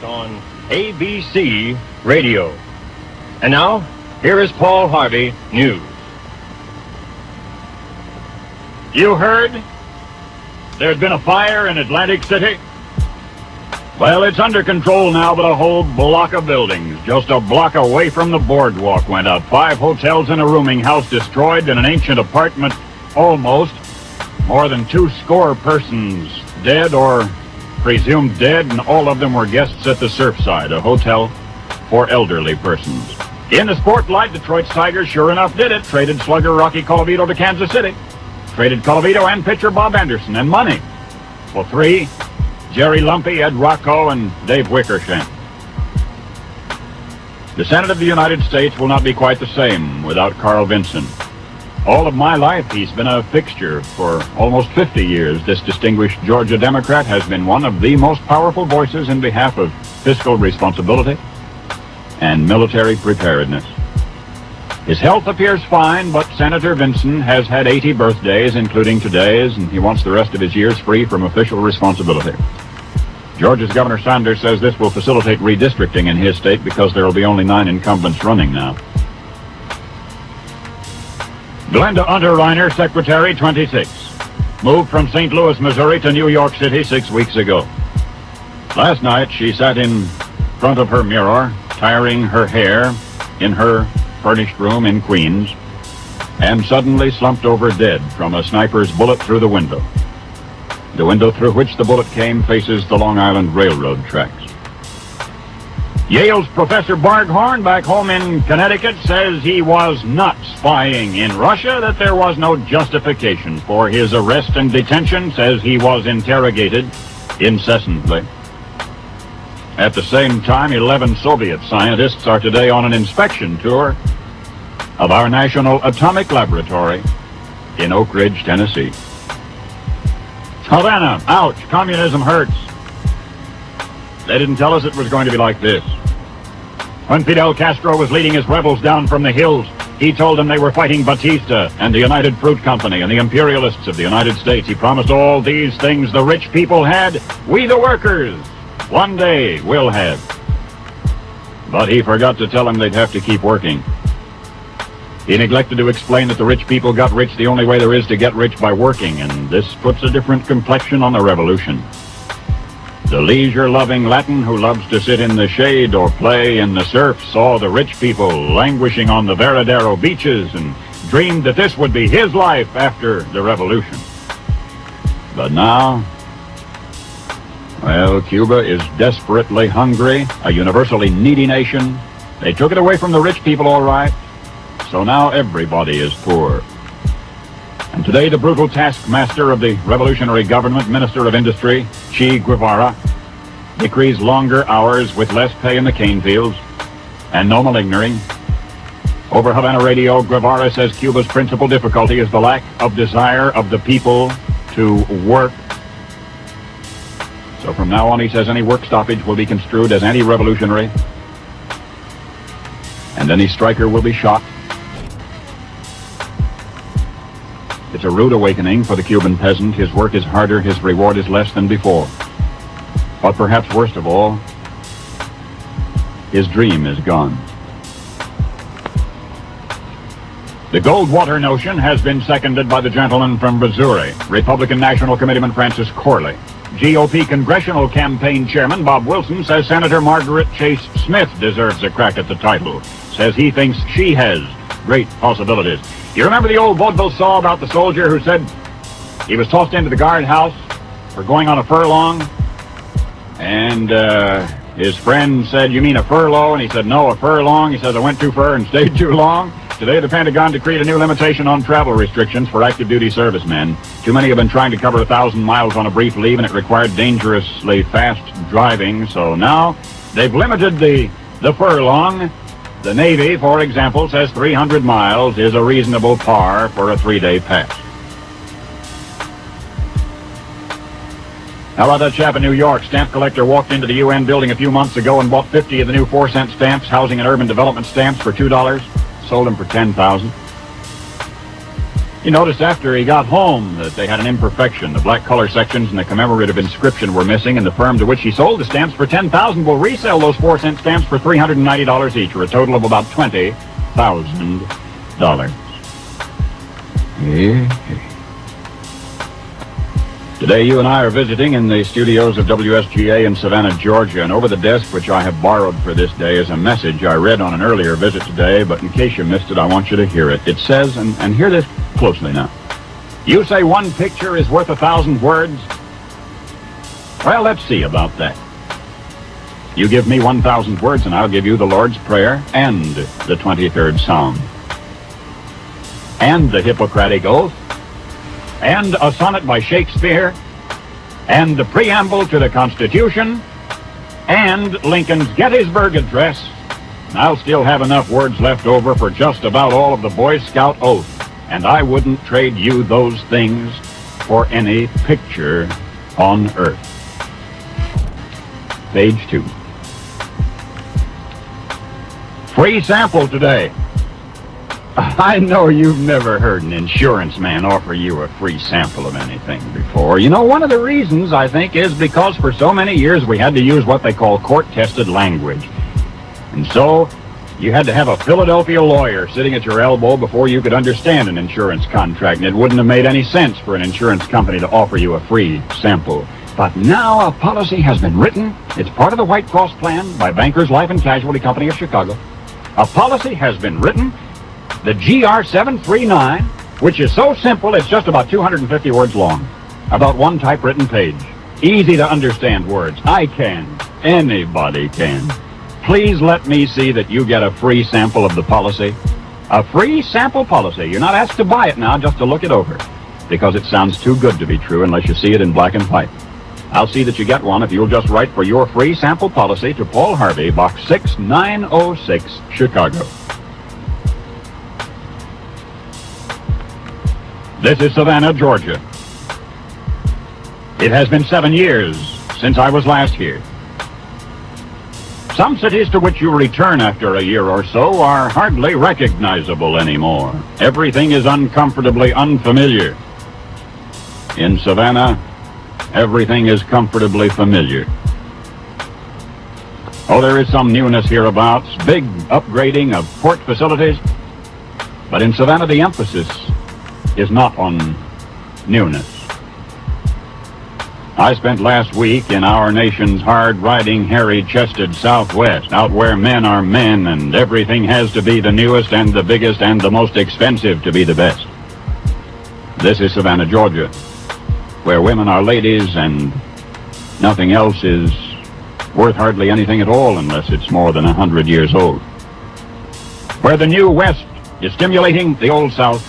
on ABC Radio. And now, here is Paul Harvey, News. You heard? There's been a fire in Atlantic City? Well, it's under control now, but a whole block of buildings, just a block away from the boardwalk, went up. 5 hotels and a rooming house destroyed, and an ancient apartment almost. More than 200 persons dead or presumed dead, and all of them were guests at the Surfside, a hotel for elderly persons. In the spotlight, Detroit's Tigers sure enough did it. Traded slugger Rocky Colavito to Kansas City. Traded Colavito and pitcher Bob Anderson, and money for 3. Jerry Lumpy, Ed Rocco, and Dave Wickersham. The Senate of the United States will not be quite the same without Carl Vinson. All of my life, he's been a fixture. For almost 50 years, this distinguished Georgia Democrat has been one of the most powerful voices in behalf of fiscal responsibility and military preparedness. His health appears fine, but Senator Vinson has had 80 birthdays, including today's, and he wants the rest of his years free from official responsibility. Georgia's Governor Sanders says this will facilitate redistricting in his state because there will be only 9 incumbents running now. Glenda Unterreiner, Secretary, 26. Moved from St. Louis, Missouri to New York City 6 weeks ago. Last night, she sat in front of her mirror, tiring her hair in her furnished room in Queens, and suddenly slumped over dead from a sniper's bullet through the window. The window through which the bullet came faces the Long Island Railroad tracks. Yale's Professor Barghorn, back home in Connecticut, says he was not spying in Russia, that there was no justification for his arrest and detention, says he was interrogated incessantly. At the same time, 11 Soviet scientists are today on an inspection tour of our National Atomic Laboratory in Oak Ridge, Tennessee. Havana, ouch, communism hurts. They didn't tell us it was going to be like this. When Fidel Castro was leading his rebels down from the hills, he told them they were fighting Batista and the United Fruit Company and the imperialists of the United States. He promised all these things the rich people had, we the workers, one day will have. But he forgot to tell them they'd have to keep working. He neglected to explain that the rich people got rich the only way there is to get rich, by working, and this puts a different complexion on the revolution. The leisure-loving Latin who loves to sit in the shade or play in the surf saw the rich people languishing on the Veradero beaches and dreamed that this would be his life after the revolution. But now, well, Cuba is desperately hungry, a universally needy nation. They took it away from the rich people, all right. So now everybody is poor. And today the brutal taskmaster of the revolutionary government, Minister of Industry, Che Guevara, decrees longer hours with less pay in the cane fields and no malignery. Over Havana Radio, Guevara says Cuba's principal difficulty is the lack of desire of the people to work. So from now on, he says, any work stoppage will be construed as anti-revolutionary, and any striker will be shot. It's a rude awakening for the Cuban peasant. His work is harder, his reward is less than before. But perhaps worst of all, his dream is gone. The Goldwater notion has been seconded by the gentleman from Missouri, Republican National Committeeman Francis Corley. GOP Congressional Campaign Chairman Bob Wilson says Senator Margaret Chase Smith deserves a crack at the title. Says he thinks she has great possibilities. You remember the old vaudeville saw about the soldier who said he was tossed into the guardhouse for going on a furlong? And his friend said, you mean a furlough? And he said, no, a furlong. He says, I went too far and stayed too long. Today, the Pentagon decreed a new limitation on travel restrictions for active duty servicemen. Too many have been trying to cover 1,000 miles on a brief leave, and it required dangerously fast driving. So now they've limited the furlong. The Navy, for example, says 300 miles is a reasonable par for a 3-day pass. How about that chap in New York? Stamp collector walked into the UN building a few months ago and bought 50 of the new 4-cent stamps, housing and urban development stamps, for $2. Sold them for $10,000. He noticed after he got home that they had an imperfection. The black color sections and the commemorative inscription were missing, and the firm to which he sold the stamps for $10,000 will resell those 4-cent stamps for $390 each, or a total of about $20,000. Yeah. Today, you and I are visiting in the studios of WSGA in Savannah, Georgia, and over the desk, which I have borrowed for this day, is a message I read on an earlier visit today, but in case you missed it, I want you to hear it. It says, and hear this closely now, you say one picture is worth 1,000 words? Well, let's see about that. You give me 1,000 words, and I'll give you the Lord's Prayer and the 23rd Psalm, and the Hippocratic Oath, and a sonnet by Shakespeare, and the preamble to the Constitution, and Lincoln's Gettysburg Address. I'll still have enough words left over for just about all of the Boy Scout oath, and I wouldn't trade you those things for any picture on earth. Page 2. Free sample today. I know you've never heard an insurance man offer you a free sample of anything before. You know, one of the reasons, I think, is because for so many years we had to use what they call court-tested language. And so you had to have a Philadelphia lawyer sitting at your elbow before you could understand an insurance contract, and it wouldn't have made any sense for an insurance company to offer you a free sample. But now a policy has been written. It's part of the White Cross plan by Bankers Life and Casualty Company of Chicago. A policy has been written, the GR 739, which is so simple it's just about 250 words long, about one typewritten page. Easy to understand words. I can. Anybody can. Please let me see that you get a free sample of the policy. A free sample policy. You're not asked to buy it now, just to look it over, because it sounds too good to be true unless you see it in black and white. I'll see that you get one if you'll just write for your free sample policy to Paul Harvey, Box 6906, Chicago. This is Savannah, Georgia. It has been 7 years since I was last here. Some cities to which you return after a year or so are hardly recognizable anymore. Everything is uncomfortably unfamiliar. In Savannah, everything is comfortably familiar. Oh, there is some newness hereabouts, big upgrading of port facilities, but in Savannah the emphasis is not on newness. I spent last week in our nation's hard-riding, hairy-chested Southwest, out where men are men and everything has to be the newest and the biggest and the most expensive to be the best. This is Savannah, Georgia, where women are ladies and nothing else is worth hardly anything at all unless it's more than 100 years old. Where the new West is stimulating, the old South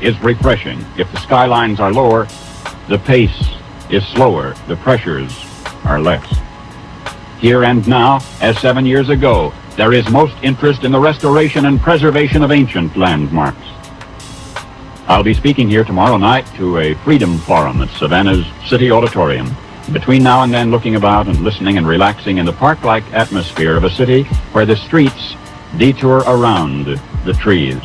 is refreshing. If the skylines are lower, the pace is slower, the pressures are less. Here and now, as 7 years ago, there is most interest in the restoration and preservation of ancient landmarks. I'll be speaking here tomorrow night to a Freedom Forum at Savannah's City Auditorium. Between now and then, looking about and listening and relaxing in the park-like atmosphere of a city where the streets detour around the trees.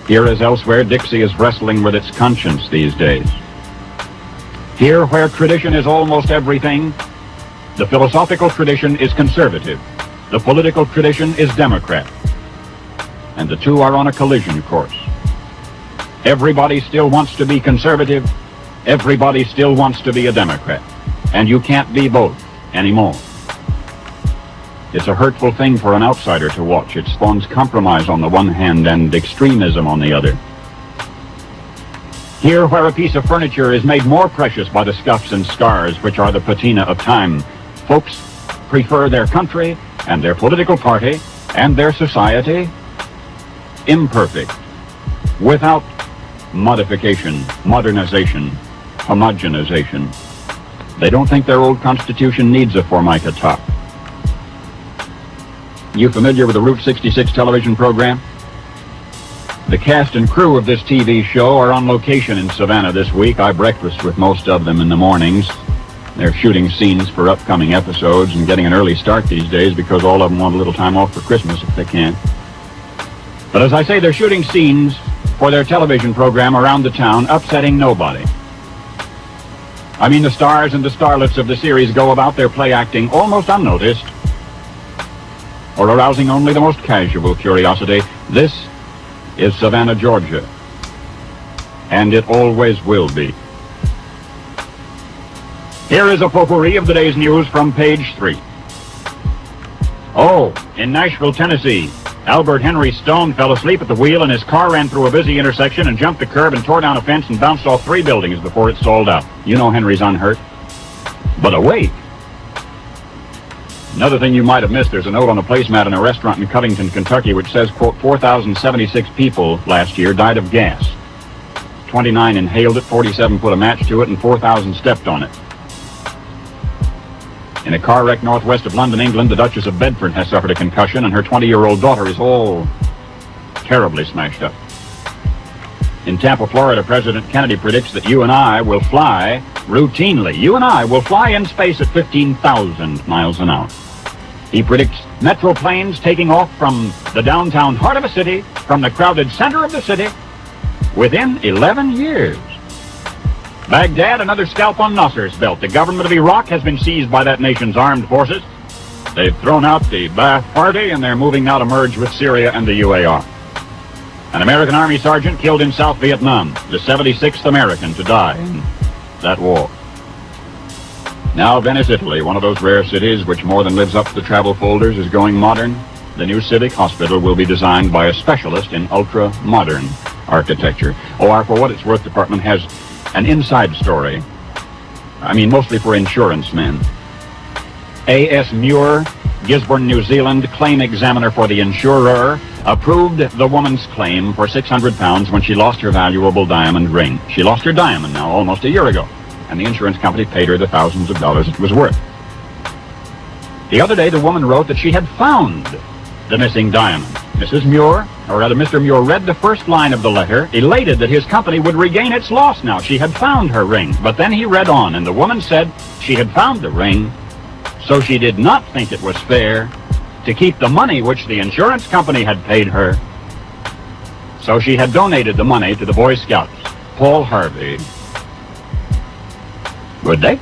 Here as elsewhere, Dixie is wrestling with its conscience these days. Here, where tradition is almost everything, the philosophical tradition is conservative. The political tradition is Democrat. And the two are on a collision course. Everybody still wants to be conservative. Everybody still wants to be a Democrat. And you can't be both anymore. It's a hurtful thing for an outsider to watch. It spawns compromise on the one hand and extremism on the other. Here, where a piece of furniture is made more precious by the scuffs and scars which are the patina of time, folks prefer their country and their political party and their society imperfect, without modification, modernization, homogenization. They don't think their old Constitution needs a Formica top. You familiar with the Route 66 television program? The cast and crew of this TV show are on location in Savannah this week. I breakfast with most of them in the mornings. They're shooting scenes for upcoming episodes and getting an early start these days because all of them want a little time off for Christmas if they can. But as I say, they're shooting scenes for their television program around the town, upsetting nobody. I mean, the stars and the starlets of the series go about their play acting almost unnoticed, or arousing only the most casual curiosity. This is Savannah, Georgia, and it always will be. Here is a potpourri of the day's news from page 3. Oh, in Nashville, Tennessee, Albert Henry Stone fell asleep at the wheel and his car ran through a busy intersection and jumped the curb and tore down a fence and bounced off 3 buildings before it stalled out. You know Henry's unhurt, but awake. Another thing you might have missed, there's a note on a placemat in a restaurant in Covington, Kentucky, which says, quote, 4,076 people last year died of gas. 29 inhaled it, 47 put a match to it, and 4,000 stepped on it. In a car wreck northwest of London, England, the Duchess of Bedford has suffered a concussion, and her 20-year-old daughter is all terribly smashed up. In Tampa, Florida, President Kennedy predicts that you and I will fly routinely. You and I will fly in space at 15,000 miles an hour. He predicts metro planes taking off from the downtown heart of a city, from the crowded center of the city, within 11 years. Baghdad, another scalp on Nasser's belt. The government of Iraq has been seized by that nation's armed forces. They've thrown out the Ba'ath Party, and they're moving now to merge with Syria and the UAR. An American Army sergeant killed in South Vietnam, the 76th American to die in that war. Now Venice, Italy, one of those rare cities which more than lives up to the travel folders, is going modern. The new civic hospital will be designed by a specialist in ultra-modern architecture. Our For What It's Worth department has an inside story. I mean, mostly for insurance men. A.S. Muir, Gisborne, New Zealand, claim examiner for the insurer, approved the woman's claim for £600 when she lost her valuable diamond ring. She lost her diamond now almost a year ago, and the insurance company paid her the thousands of dollars it was worth. The other day, the woman wrote that she had found the missing diamond. Mrs. Muir, or rather Mr. Muir, read the first line of the letter, elated that his company would regain its loss now. She had found her ring. But then he read on, and the woman said she had found the ring, so she did not think it was fair to keep the money which the insurance company had paid her. So she had donated the money to the Boy Scouts. Paul Harvey. Good day.